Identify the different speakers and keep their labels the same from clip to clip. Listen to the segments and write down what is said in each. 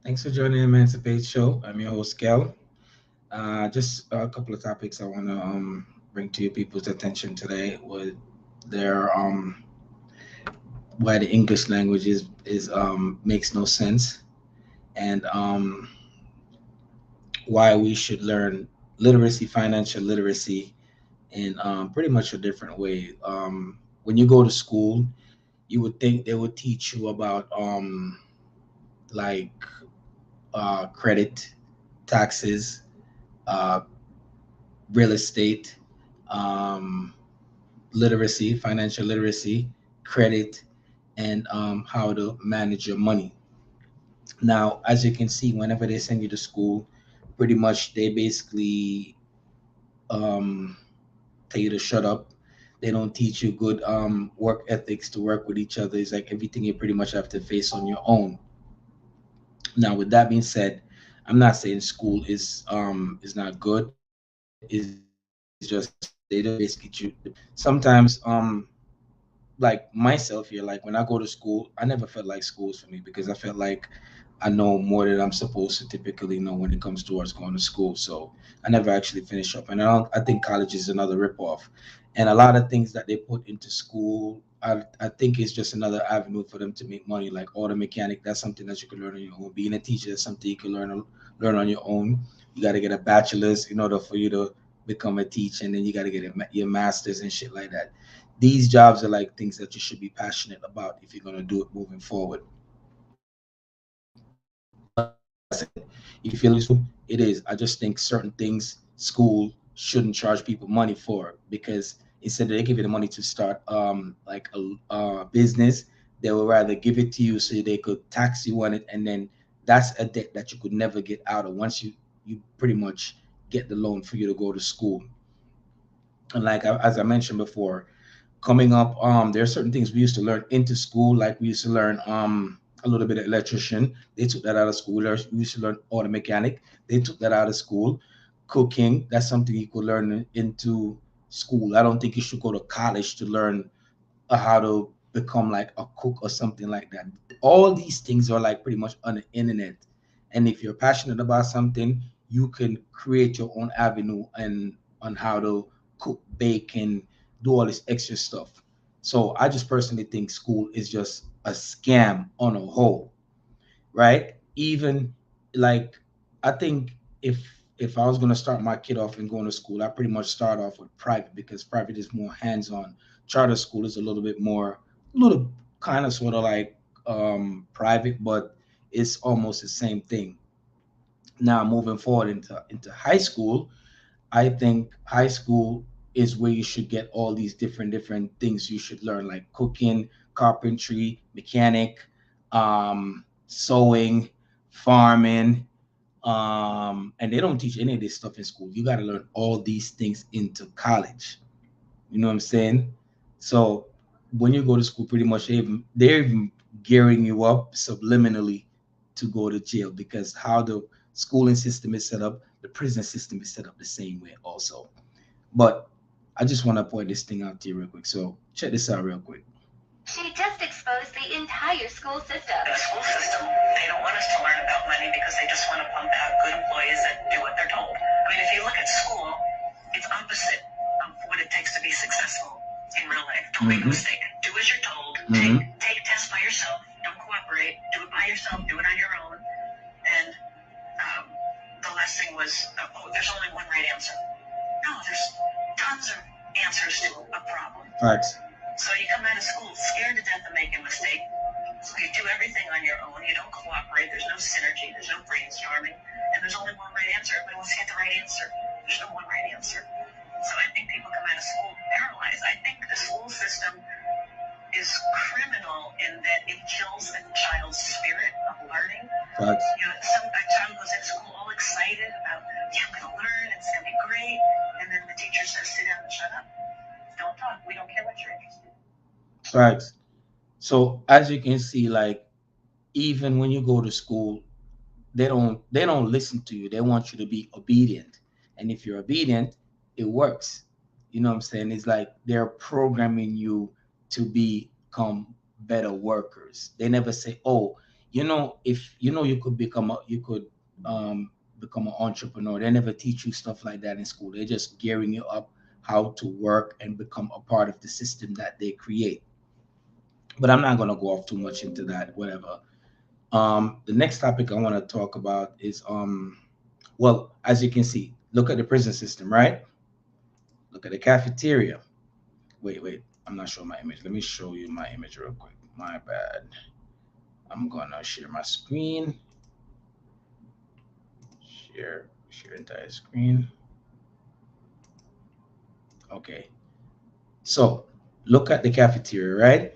Speaker 1: Thanks for joining the Emancipate Show. I'm your host, Kel. Just a couple of topics I want to bring to your people's attention today. With their why the English language is makes no sense, and why we should learn literacy, financial literacy, in pretty much a different way. When you go to school, you would think they would teach you about like credit, taxes, uh, real estate, um, literacy, financial literacy, credit, and how to manage your money. Now, as you can see, whenever they send you to school, pretty much they basically um, tell you to shut up. They don't teach you good work ethics to work with each other. It's like everything you pretty much have to face on your own. Now, with that being said, I'm not saying school is not good. It's just they just basically teach you. Sometimes like myself here, like when I go to school, I never felt like school was for me because I felt like I know more than I'm supposed to typically know when it comes towards going to school. So I never actually finished up, and I think college is another ripoff. And a lot of things that they put into school, I think it's just another avenue for them to make money. Like auto mechanic, that's something that you can learn on your own. Being a teacher, that's something you can learn on your own. You got to get a bachelor's in order for you to become a teacher, and then you got to get your master's and shit like that. These jobs are like things that you should be passionate about if you're going to do it moving forward. But like I said, if you feel like school, it is. I just think certain things school shouldn't charge people money for because instead they give you the money to start like a business, they would rather give it to you so they could tax you on it, and then that's a debt that you could never get out of once you pretty much get the loan for you to go to school. And like as I mentioned before, coming up, there are certain things we used to learn into school, like we used to learn a little bit of electrician. They took that out of school. We used to learn auto mechanic. They took that out of school. Cooking, that's something you could learn into school. I don't think you should go to college to learn how to become like a cook or something like that. All these things are like pretty much on the internet. And if you're passionate about something, you can create your own avenue and on how to cook, bake, and do all this extra stuff. So I just personally think school is just a scam on a whole, right? Even like I think if if I was gonna start my kid off and going to school, I pretty much start off with private because private is more hands-on. Charter school is a little bit more, a little kind of sort of like private, but it's almost the same thing. Now moving forward into high school, I think high school is where you should get all these different things you should learn, like cooking, carpentry, mechanic, sewing, farming, and they don't teach any of this stuff in school. You got to learn all these things into college. You know what I'm saying? So when you go to school, pretty much they're gearing you up subliminally to go to jail because how the schooling system is set up, the prison system is set up the same way also. But I just want to point this thing out to you real quick. So check this out real quick. She just exposed the entire school system. The school system, they don't want us to learn about money because they just want to pump out good employees that do what they're told. I mean, if you look at school, it's opposite of what it takes to be successful in real life. Don't make a mistake. Do as you're told. Take tests by yourself. Don't cooperate. Do it by yourself. Do it on your own. And the last thing was, there's only one right answer. No, there's tons of answers to a problem. Facts. So you come out of school scared to death of making a mistake. So you do everything on your own. You don't cooperate. There's no synergy. There's no brainstorming. And there's only one right answer. Everybody wants to get the right answer. There's no one right answer. So I think people come out of school paralyzed. I think the school system is criminal in that it kills a child's spirit of learning. Facts. You know, a child goes into school all excited about, yeah, I'm going to learn. It's going to be great. And then the teacher says, sit down and shut up. Don't talk. We don't care what you're interested in. Facts. So as you can see, like even when you go to school, they don't listen to you. They want you to be obedient. And if you're obedient, it works. You know what I'm saying? It's like they're programming you to become better workers. They never say, "Oh, if you could become an entrepreneur. They never teach you stuff like that in school. They're just gearing you up how to work and become a part of the system that they create. But I'm not gonna go off too much into that, whatever. The next topic I want to talk about is well, as you can see, look at the prison system, right? Look at the cafeteria. Wait, I'm not showing my image. Let me show you my image real quick. My bad. I'm gonna share my screen. Share entire screen. Okay. So look at the cafeteria, right?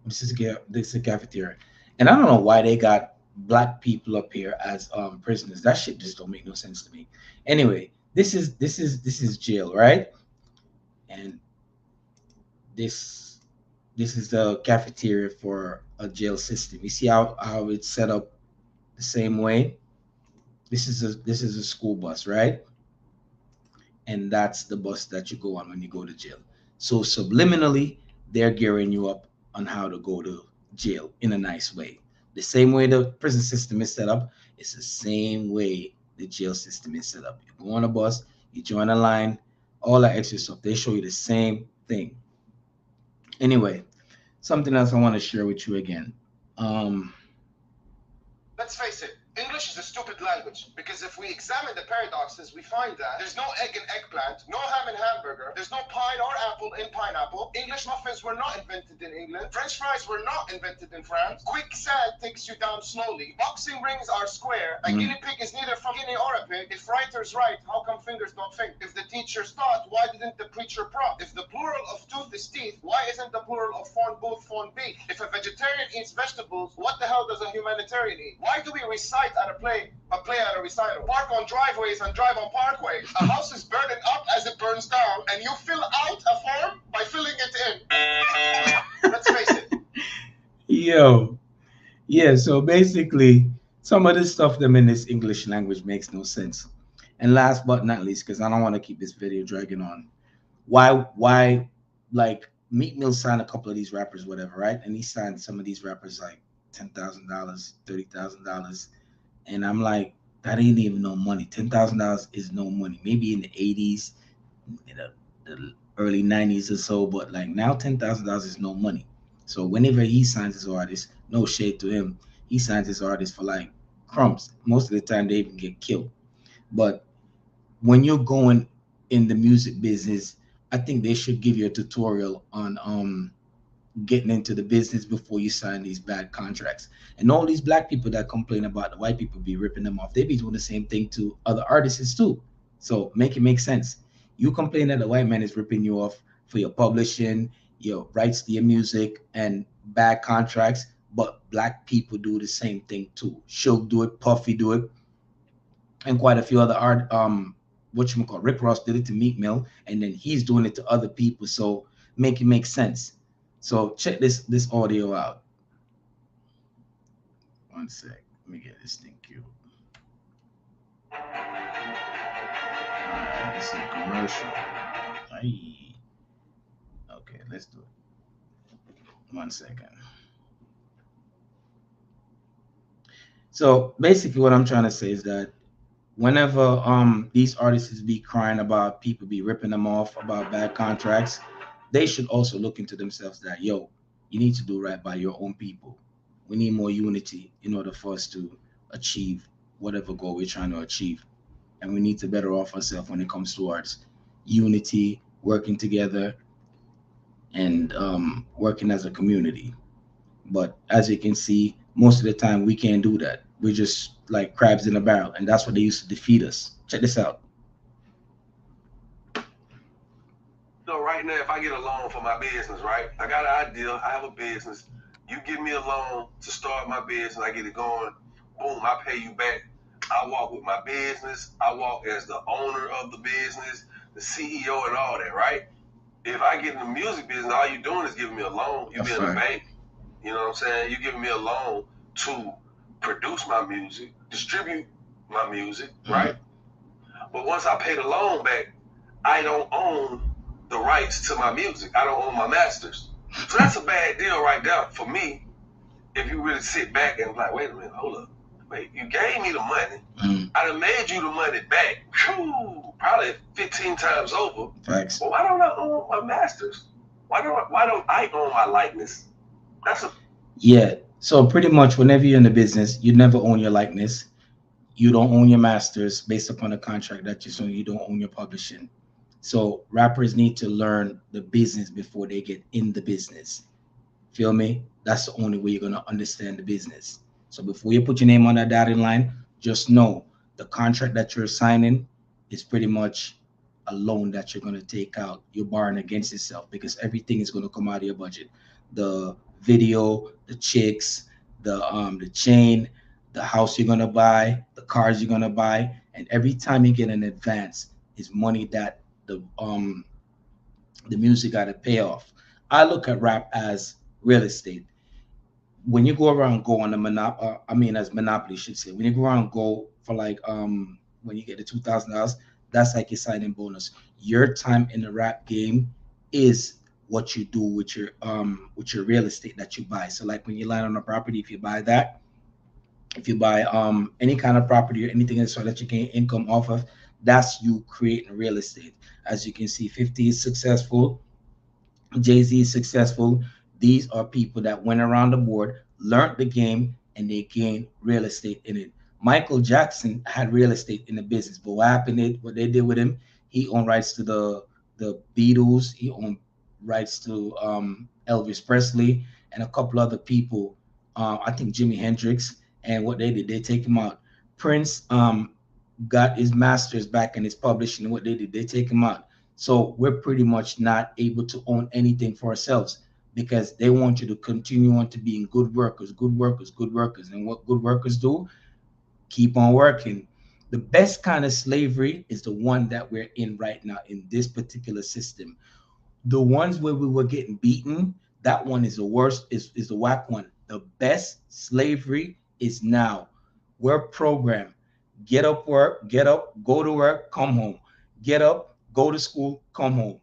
Speaker 1: This is the cafeteria. And I don't know why they got black people up here as prisoners. That shit just don't make no sense to me. Anyway, this is jail, right? And this this is the cafeteria for a jail system. You see how it's set up the same way? This is a school bus, right? And that's the bus that you go on when you go to jail. So subliminally, they're gearing you up on how to go to jail in a nice way. The same way the prison system is set up, it's the same way the jail system is set up. You go on a bus, you join a line, all that extra stuff. They show you the same thing. Anyway, something else I want to share with you again. Um,
Speaker 2: Let's face it, English is a stupid language because if we examine the paradoxes, we find that there's no egg in eggplant, no ham in hamburger, there's no pine or apple in pineapple. English muffins were not invented in England. French fries were not invented in France. Quicksand takes you down slowly. Boxing rings are square. A guinea pig is neither from Guinea or a pig. If writers write, how come fingers don't think? If the teachers taught, why didn't the preacher prompt? If the plural of tooth is teeth, why isn't the plural of phone booth phone beak? If a vegetarian eats vegetables, what the hell does a humanitarian eat? Why do we recite at a play at a recital? Park on driveways and drive on parkways. A house is burning up as it burns down, and you fill out a form by filling it in. Let's face it.
Speaker 1: Yo, yeah. So basically, some of this stuff them in this English language makes no sense. And last but not least, because I don't want to keep this video dragging on, why like Meek Mill signed a couple of these rappers, whatever, right? And he signed some of these rappers like $10,000, $30,000, and I'm like, that ain't even no money. $10,000 is no money. Maybe in the '80s, in the early '90s or so, but like now $10,000 is no money. So whenever he signs his artist, no shade to him, he signs his artist for like crumbs. Most of the time, they even get killed. But when you're going in the music business, I think they should give you a tutorial on getting into the business before you sign these bad contracts. And all these black people that complain about the white people be ripping them off, they be doing the same thing to other artists too. So make it make sense. You complain that the white man is ripping you off for your publishing, your rights to your music, and bad contracts, but black people do the same thing too. Show do it, Puffy do it, and quite a few other art what you call Rick Ross did it to Meek Mill, and then he's doing it to other people. So make it make sense. So check this audio out. One sec. Let me get this thing queued. This is a commercial. Aye. Okay, let's do it. 1 second. So basically what I'm trying to say is that whenever these artists be crying about people be ripping them off about bad contracts, they should also look into themselves that yo, you need to do right by your own people. We need more unity in order for us to achieve whatever goal we're trying to achieve. And we need to better off ourselves when it comes towards unity, working together, and working as a community. But as you can see, most of the time we can't do that. We're just like crabs in a barrel, and that's what they used to defeat us. Check this out.
Speaker 2: So right now, if I get a loan for my business, right? I got an idea. I have a business. You give me a loan to start my business. I get it going. Boom, I pay you back. I walk with my business. I walk as the owner of the business, the CEO, and all that, right? If I get in the music business, all you're doing is giving me a loan. You're being a bank. You know what I'm saying? You're giving me a loan to produce my music, distribute my music, right? But once I pay the loan back, I don't own the rights to my music. I don't own my masters. So that's a bad deal right there for me if you really sit back and like, wait a minute, hold up. Wait, you gave me the money. I done made you the money back. Whew, probably 15 times over.
Speaker 1: Facts.
Speaker 2: Well, why don't I own my masters? Why don't I own my likeness? That's a
Speaker 1: Yeah. So pretty much whenever you're in the business, you never own your likeness. You don't own your masters based upon a contract that you so you don't own your publishing. So rappers need to learn the business before they get in the business. Feel me? That's the only way you're gonna understand the business. So before you put your name on that dotted line, just know the contract that you're signing is pretty much a loan that you're gonna take out. You're borrowing against yourself because everything is gonna come out of your budget. The video, the chicks, the chain, the house you're gonna buy, the cars you're gonna buy, and every time you get an advance is money that the music got to pay off. I look at rap as real estate. When you go around, go on the I mean, as monopoly should say. When you go around, go for like when you get the $2,000, that's like your signing bonus. Your time in the rap game is what you do with your real estate that you buy. So like when you land on a property, if you buy that, if you buy any kind of property or anything else so that you gain income off of, that's you creating real estate. As you can see, 50 is successful. Jay-Z is successful. These are people that went around the board, learned the game, and they gained real estate in it. Michael Jackson had real estate in the business, but what happened? What they did with him, he owned rights to the Beatles. He owned rights to Elvis Presley and a couple other people. I think Jimi Hendrix. And what they did, they take him out. Prince got his masters back in his publishing. And what they did, they take him out. So we're pretty much not able to own anything for ourselves because they want you to continue on to being good workers, good workers, good workers. And what good workers do, keep on working. The best kind of slavery is the one that we're in right now in this particular system. The ones where we were getting beaten, that one is the worst, is the whack one. The best slavery is now. We're programmed. Get up, work, get up, go to work, come home. Get up, go to school, come home.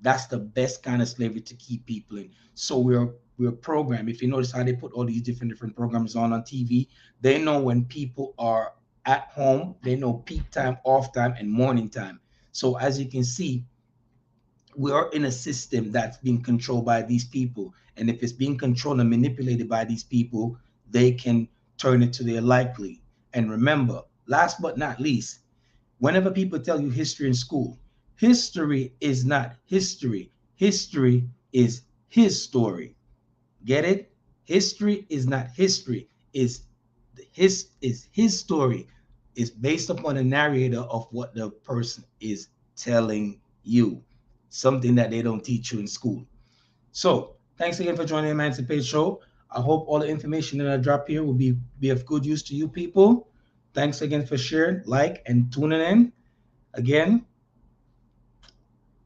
Speaker 1: That's the best kind of slavery to keep people in. So we're programmed. If you notice how they put all these different programs on TV, they know when people are at home, they know peak time, off time, and morning time. So as you can see, we are in a system that's being controlled by these people. And if it's being controlled and manipulated by these people, they can turn it to their likely. And remember, last but not least, whenever people tell you history in school, history is not history. History is his story. Get it? History is not history. Is his story. Is based upon the narrator of what the person is telling you. Something that they don't teach you in school. So thanks again for joining the Emancipate Show. I hope all the information that I drop here will be of good use to you people. Thanks again for sharing, like, and tuning in. Again,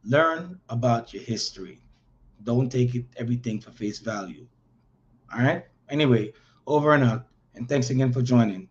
Speaker 1: learn about your history. Don't take it everything for face value. All right. Anyway, over and out. And thanks again for joining.